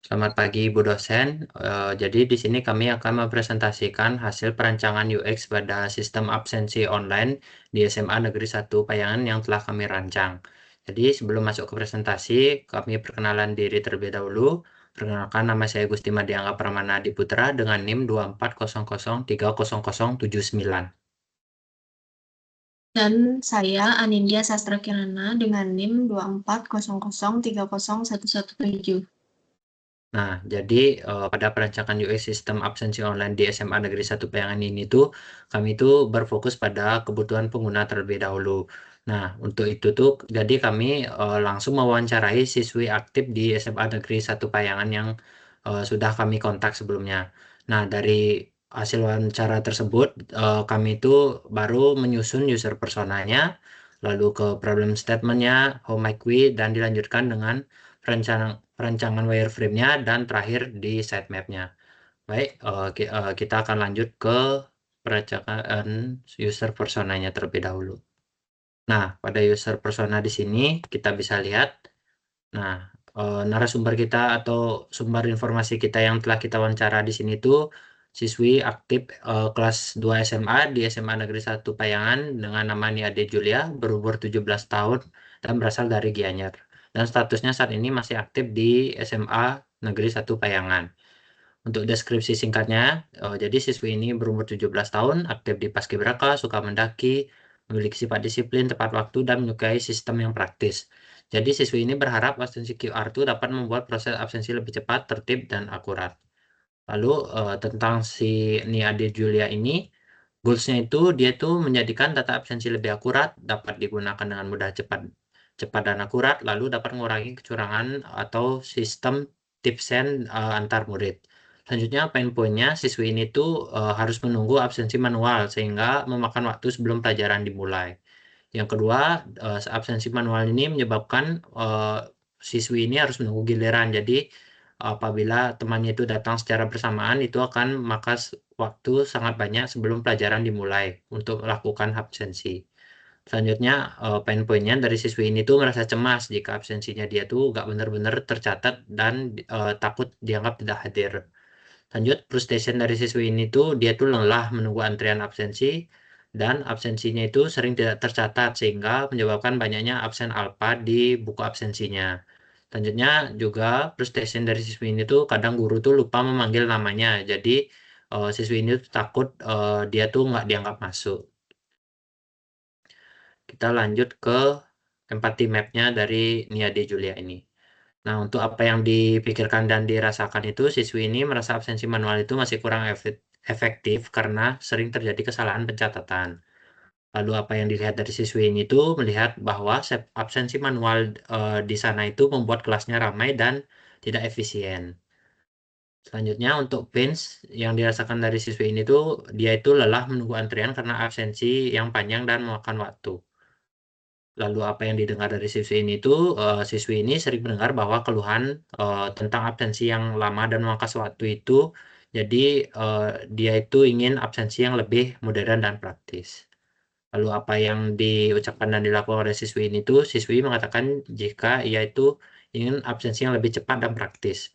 Selamat pagi, Bu dosen. Jadi di sini kami akan mempresentasikan hasil perancangan UX pada sistem absensi online di SMA Negeri 1 Payangan yang telah kami rancang. Jadi sebelum masuk ke presentasi, kami perkenalan diri terlebih dahulu. Perkenalkan, nama saya Gusti Madiangga Pramana Diputra dengan NIM 240030079. Dan saya Anindya Sastra Kirana dengan NIM 240030117. Nah, jadi pada perancangan UX sistem absensi online di SMA Negeri 1 Payangan ini tuh kami tuh berfokus pada kebutuhan pengguna terlebih dahulu. Nah, untuk itu tuh jadi kami langsung mewawancarai siswi aktif di SMA Negeri 1 Payangan yang sudah kami kontak sebelumnya. Nah, dari hasil wawancara tersebut kami itu baru menyusun user personanya, lalu ke problem statementnya, how might we, dan dilanjutkan dengan perancangan wireframe-nya, dan terakhir di sitemap-nya. Baik, kita akan lanjut ke perancangan user personanya terlebih dahulu. Nah, pada user persona di sini kita bisa lihat, nah, narasumber kita atau sumber informasi kita yang telah kita wawancara di sini tuh siswi aktif kelas 2 SMA di SMA Negeri 1 Payangan dengan nama Niade Julia, berumur 17 tahun dan berasal dari Gianyar. Dan statusnya saat ini masih aktif di SMA Negeri 1 Payangan. Untuk deskripsi singkatnya, jadi siswi ini berumur 17 tahun, aktif di Paskibraka, suka mendaki, memiliki sifat disiplin, tepat waktu, dan menyukai sistem yang praktis. Jadi siswi ini berharap absensi QR itu dapat membuat proses absensi lebih cepat, tertib, dan akurat. Lalu tentang si Nia De Julia ini, goals-nya itu dia tuh menjadikan data absensi lebih akurat, dapat digunakan dengan mudah, cepat, cepat dan akurat, lalu dapat mengurangi kecurangan atau sistem tipsen antar murid. Selanjutnya, poin-poinnya siswi ini tuh harus menunggu absensi manual sehingga memakan waktu sebelum pelajaran dimulai. Yang kedua, absensi manual ini menyebabkan siswi ini harus menunggu giliran. Jadi apabila temannya itu datang secara bersamaan, itu akan memakan waktu sangat banyak sebelum pelajaran dimulai untuk melakukan absensi. Selanjutnya, poin-poinnya dari siswi ini tuh merasa cemas jika absensinya dia tuh nggak benar-benar tercatat dan takut dianggap tidak hadir. Lanjut, frustration dari siswi ini tuh dia tuh lelah menunggu antrian absensi dan absensinya itu sering tidak tercatat sehingga menyebabkan banyaknya absen alfa di buku absensinya. Selanjutnya juga frustration dari siswi ini tuh kadang guru tuh lupa memanggil namanya. Jadi siswi ini tuh takut dia tuh nggak dianggap masuk. Kita lanjut ke empathy map-nya dari Nia De Julia ini. Nah, untuk apa yang dipikirkan dan dirasakan itu, siswi ini merasa absensi manual itu masih kurang efektif karena sering terjadi kesalahan pencatatan. Lalu apa yang dilihat dari siswi ini tuh melihat bahwa absensi manual di sana itu membuat kelasnya ramai dan tidak efisien. Selanjutnya untuk pains yang dirasakan dari siswi ini tuh dia itu lelah menunggu antrian karena absensi yang panjang dan memakan waktu. Lalu apa yang didengar dari siswi ini tuh siswi ini sering mendengar bahwa keluhan tentang absensi yang lama dan memangkas waktu itu, jadi dia itu ingin absensi yang lebih modern dan praktis. Lalu apa yang diucapkan dan dilakukan oleh siswi ini tuh, siswi mengatakan jika ia itu ingin absensi yang lebih cepat dan praktis.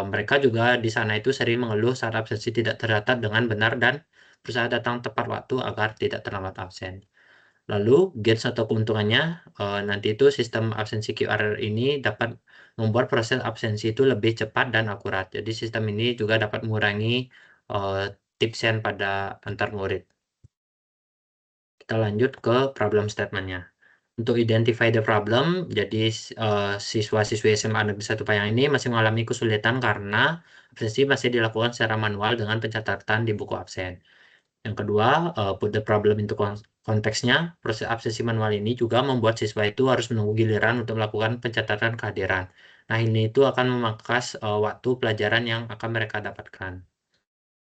Mereka juga di sana itu sering mengeluh saat absensi tidak tercatat dengan benar dan berusaha datang tepat waktu agar tidak terlambat absen. Lalu gains atau keuntungannya, nanti itu sistem absensi QR ini dapat membuat proses absensi itu lebih cepat dan akurat. Jadi sistem ini juga dapat mengurangi uh, tipsen pada antar murid. Kita lanjut ke problem statement-nya. Untuk identify the problem, jadi siswa-siswi SMA Negeri 1 Payang ini masih mengalami kesulitan karena absensi masih dilakukan secara manual dengan pencatatan di buku absen. Yang kedua, put the problem into konteksnya, proses absensi manual ini juga membuat siswa itu harus menunggu giliran untuk melakukan pencatatan kehadiran. Nah, ini itu akan memangkas waktu pelajaran yang akan mereka dapatkan.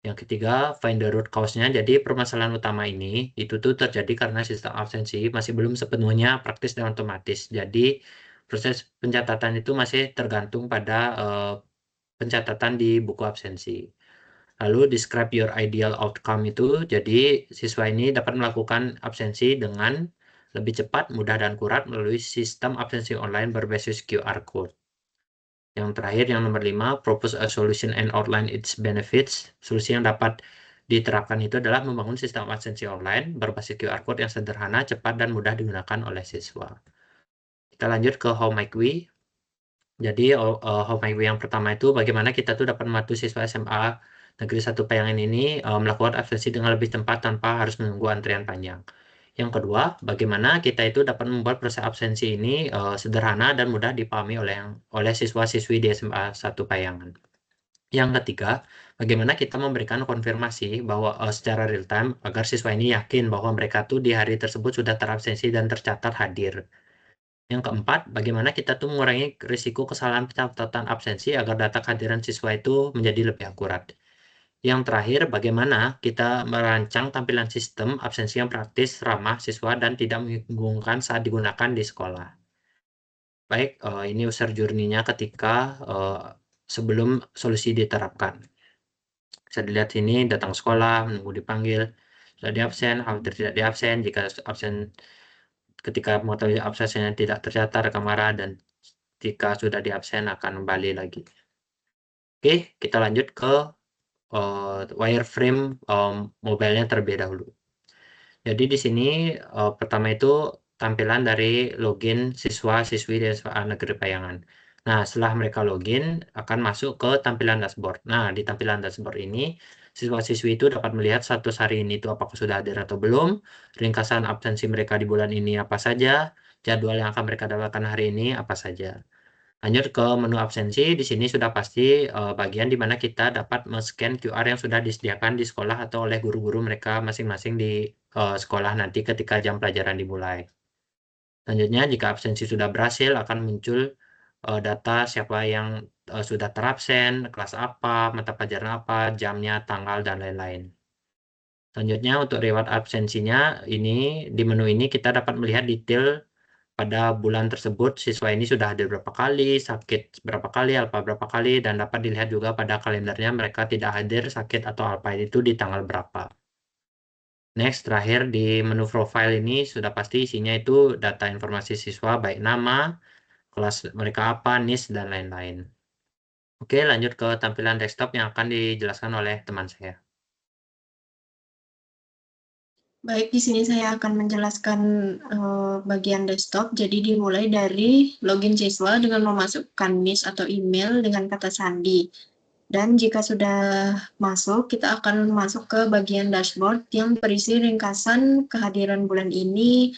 Yang ketiga, find the root cause-nya. Jadi permasalahan utama ini itu tuh terjadi karena sistem absensi masih belum sepenuhnya praktis dan otomatis. Jadi proses pencatatan itu masih tergantung pada pencatatan di buku absensi. Lalu describe your ideal outcome itu, jadi siswa ini dapat melakukan absensi dengan lebih cepat, mudah, dan akurat melalui sistem absensi online berbasis QR code. Yang terakhir, yang nomor 5, propose a solution and outline its benefits. Solusi yang dapat diterapkan itu adalah membangun sistem absensi online berbasis QR Code yang sederhana, cepat, dan mudah digunakan oleh siswa. Kita lanjut ke how might we. Jadi, how might we yang pertama itu bagaimana kita tuh dapat membantu siswa SMA Negeri 1 Payangan ini melakukan absensi dengan lebih cepat tanpa harus menunggu antrian panjang. Yang kedua, bagaimana kita itu dapat membuat proses absensi ini sederhana dan mudah dipahami oleh siswa-siswi di SMA 1 Payangan. Yang ketiga, bagaimana kita memberikan konfirmasi bahwa secara real time agar siswa ini yakin bahwa mereka tuh di hari tersebut sudah terabsensi dan tercatat hadir. Yang keempat, bagaimana kita tuh mengurangi risiko kesalahan pencatatan absensi agar data kehadiran siswa itu menjadi lebih akurat. Yang terakhir, bagaimana kita merancang tampilan sistem absensi yang praktis, ramah siswa, dan tidak membingungkan saat digunakan di sekolah. Baik, ini user journey-nya ketika sebelum solusi diterapkan. Bisa dilihat sini, datang sekolah, menunggu dipanggil, sudah diabsen, khawatir tidak diabsen, jika absen ketika mengetahui absensinya tidak tercatat kamera, dan jika sudah diabsen akan kembali lagi. Oke, kita lanjut ke wireframe mobile-nya terlebih dahulu. Jadi di sini pertama itu tampilan dari login siswa-siswi di SMA Negeri Payangan. Nah, setelah mereka login akan masuk ke tampilan dashboard. Nah, di tampilan dashboard ini siswa-siswi itu dapat melihat status hari ini itu apakah sudah hadir atau belum, ringkasan absensi mereka di bulan ini apa saja, jadwal yang akan mereka dapatkan hari ini apa saja. Lanjut ke menu absensi, di sini sudah pasti bagian di mana kita dapat men-scan QR yang sudah disediakan di sekolah atau oleh guru-guru mereka masing-masing di sekolah nanti ketika jam pelajaran dimulai. Selanjutnya, jika absensi sudah berhasil, akan muncul data siapa yang sudah terabsen, kelas apa, mata pelajaran apa, jamnya, tanggal, dan lain-lain. Selanjutnya, untuk reward absensinya, ini di menu ini kita dapat melihat detail pada bulan tersebut siswa ini sudah hadir berapa kali, sakit berapa kali, alpa berapa kali, dan dapat dilihat juga pada kalendernya mereka tidak hadir, sakit, atau alpa itu di tanggal berapa. Next, terakhir di menu profile ini sudah pasti isinya itu data informasi siswa, baik nama, kelas mereka apa, NIS, dan lain-lain. Oke, lanjut ke tampilan desktop yang akan dijelaskan oleh teman saya. Baik, di sini saya akan menjelaskan bagian desktop. Jadi dimulai dari login siswa dengan memasukkan NIS atau email dengan kata sandi. Dan jika sudah masuk, kita akan masuk ke bagian dashboard yang berisi ringkasan kehadiran bulan ini,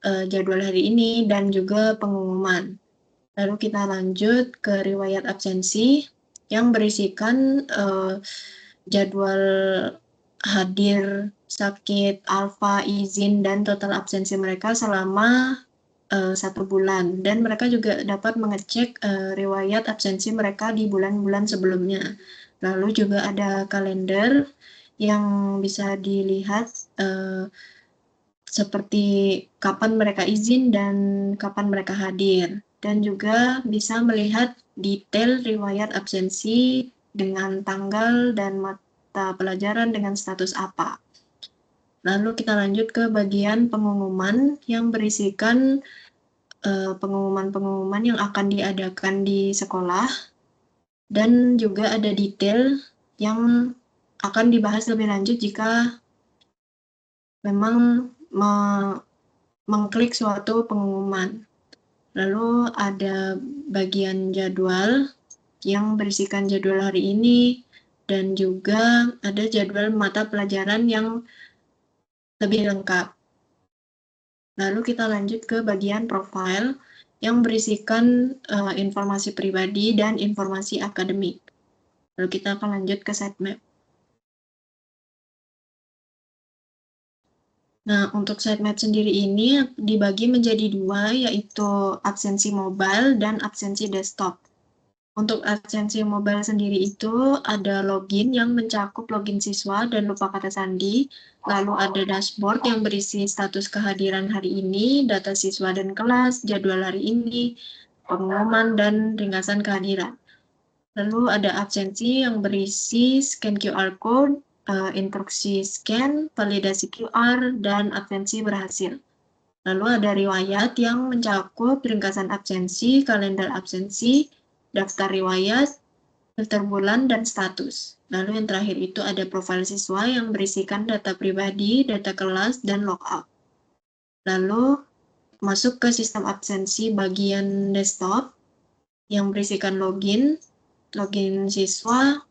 jadwal hari ini, dan juga pengumuman. Lalu kita lanjut ke riwayat absensi yang berisikan jadwal hadir, sakit, alfa, izin, dan total absensi mereka selama 1 bulan. Dan mereka juga dapat mengecek riwayat absensi mereka di bulan-bulan sebelumnya. Lalu juga ada kalender yang bisa dilihat seperti kapan mereka izin dan kapan mereka hadir. Dan juga bisa melihat detail riwayat absensi dengan tanggal dan mata pelajaran dengan status apa. Lalu kita lanjut ke bagian pengumuman yang berisikan pengumuman-pengumuman yang akan diadakan di sekolah, dan juga ada detail yang akan dibahas lebih lanjut jika memang mengklik suatu pengumuman. Lalu ada bagian jadwal yang berisikan jadwal hari ini, dan juga ada jadwal mata pelajaran yang lebih lengkap. Lalu kita lanjut ke bagian profile yang berisikan informasi pribadi dan informasi akademik. Lalu kita akan lanjut ke sitemap. Nah, untuk sitemap sendiri ini dibagi menjadi 2, yaitu absensi mobile dan absensi desktop. Untuk absensi mobile sendiri itu ada login yang mencakup login siswa dan lupa kata sandi, lalu ada dashboard yang berisi status kehadiran hari ini, data siswa dan kelas, jadwal hari ini, pengumuman, dan ringkasan kehadiran. Lalu ada absensi yang berisi scan QR code, instruksi scan, validasi QR, dan absensi berhasil. Lalu ada riwayat yang mencakup ringkasan absensi, kalender absensi, daftar riwayat, filter bulan, dan status. Lalu yang terakhir itu ada profil siswa yang berisikan data pribadi, data kelas, dan logout. Lalu masuk ke sistem absensi bagian desktop yang berisikan login siswa,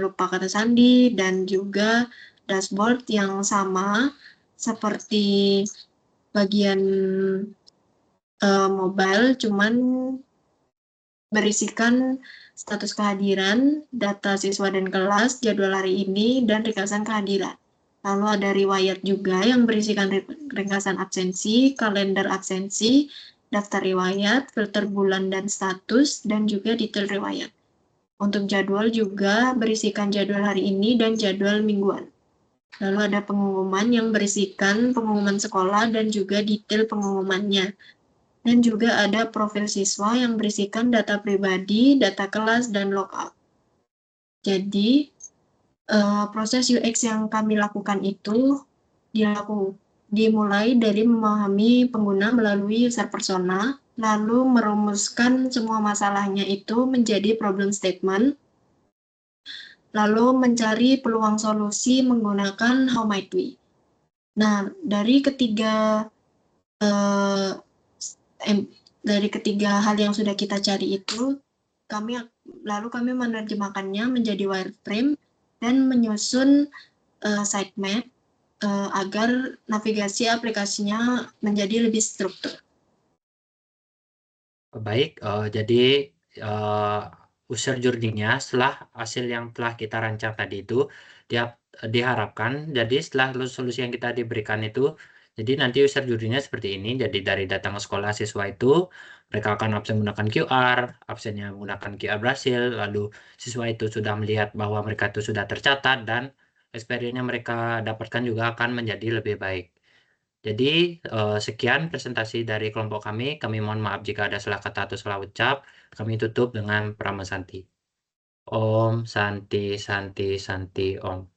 lupa kata sandi, dan juga dashboard yang sama seperti bagian mobile, cuman berisikan status kehadiran, data siswa dan kelas, jadwal hari ini, dan ringkasan kehadiran. Lalu ada riwayat juga yang berisikan ringkasan absensi, kalender absensi, daftar riwayat, filter bulan dan status, dan juga detail riwayat. Untuk jadwal juga berisikan jadwal hari ini dan jadwal mingguan. Lalu ada pengumuman yang berisikan pengumuman sekolah dan juga detail pengumumannya. Dan juga ada profil siswa yang berisikan data pribadi, data kelas, dan logout. Jadi, proses UX yang kami lakukan itu dimulai dari memahami pengguna melalui user persona, lalu merumuskan semua masalahnya itu menjadi problem statement, lalu mencari peluang solusi menggunakan how might we. Nah, dari ketiga hal yang sudah kita cari itu, kami menerjemahkannya menjadi wireframe dan menyusun sitemap agar navigasi aplikasinya menjadi lebih struktur. Baik, jadi user journey-nya setelah hasil yang telah kita rancang tadi itu diharapkan, jadi setelah solusi yang kita diberikan itu, jadi nanti user journey-nya seperti ini. Jadi dari datang ke sekolah siswa itu, mereka akan absen menggunakan QR, absennya menggunakan QR berhasil, lalu siswa itu sudah melihat bahwa mereka itu sudah tercatat, dan experience yang mereka dapatkan juga akan menjadi lebih baik. Jadi, sekian presentasi dari kelompok kami. Kami mohon maaf jika ada salah kata atau salah ucap. Kami tutup dengan Prama Santi. Om Santi Santi Santi Om.